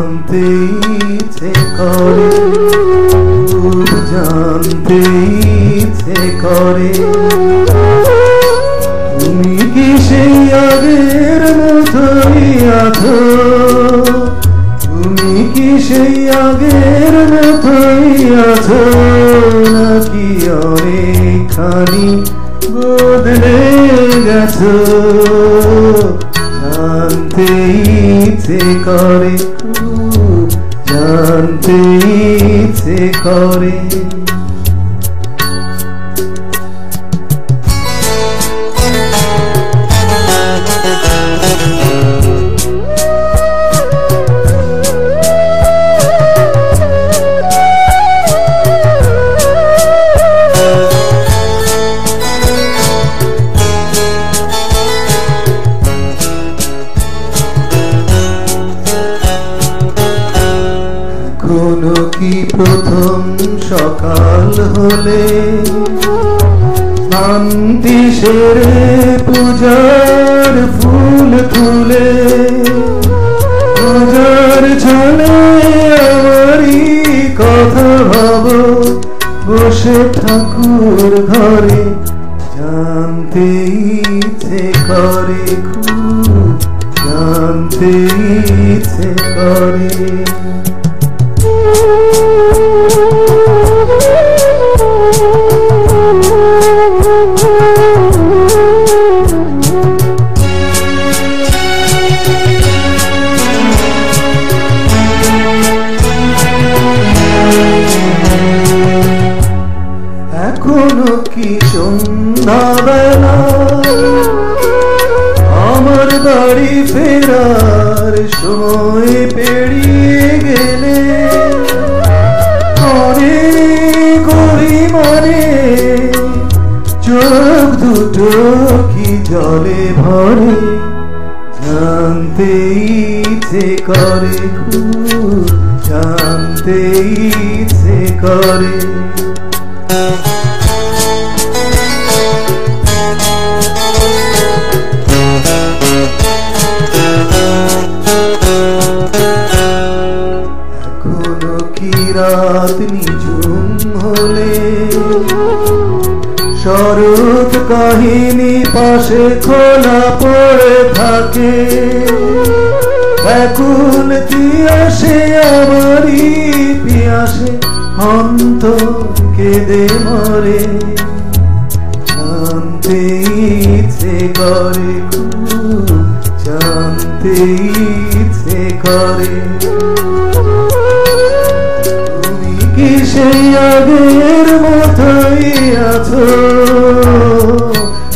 জানতে ইচ্ছে করে, খুব জানতে ইচ্ছে করে, তুমি কি সেই আগের মতোই আছো, তুমি কি সেই আগের মতোই আছো, নাকি অনেকখানি বদলে গেছো। জানতে ইচ্ছে করে, খুব জানতে ইচ্ছে করে। কোনো কি প্রথম সকাল হলে শান্তি সেরে পূজার ফুল তুলে, পূজার ছলে আমারই কথা ভাবো বসে ঠাকুর ঘরে। জানতে ইচ্ছে করে, খুব জানতে ইচ্ছে করে। এখনো কি সন্ধ্যাবেলা আমার বাড়ি ফেরার সময় পেরিয়ে গেলে, করি মনে চোখ দুটো কি জলে ভরে। জানতে ইচ্ছে করে, খুব জানতে ইচ্ছে করে। এখনো কি রাত নিঝুম হলে শরৎ কাহিনী পাশে খোলা পড়ে থাকে, ব্যাকুল তিয়াসে আমারই পিয়াসে অন্তর কেঁদে মরে। জানতে ইচ্ছে করে, খুব জানতে ইচ্ছে করে। তুমি কি সেই আগের মতোই আছো,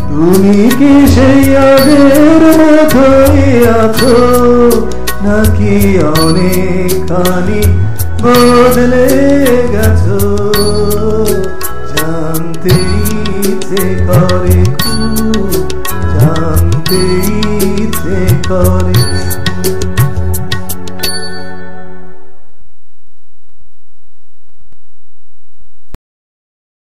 তুমি কি সেই আগের মতোই আছো, নাকি অনেকখানি বদলে গেছো। জানতে ইচ্ছে করে, খুব জানতে ইচ্ছে করে।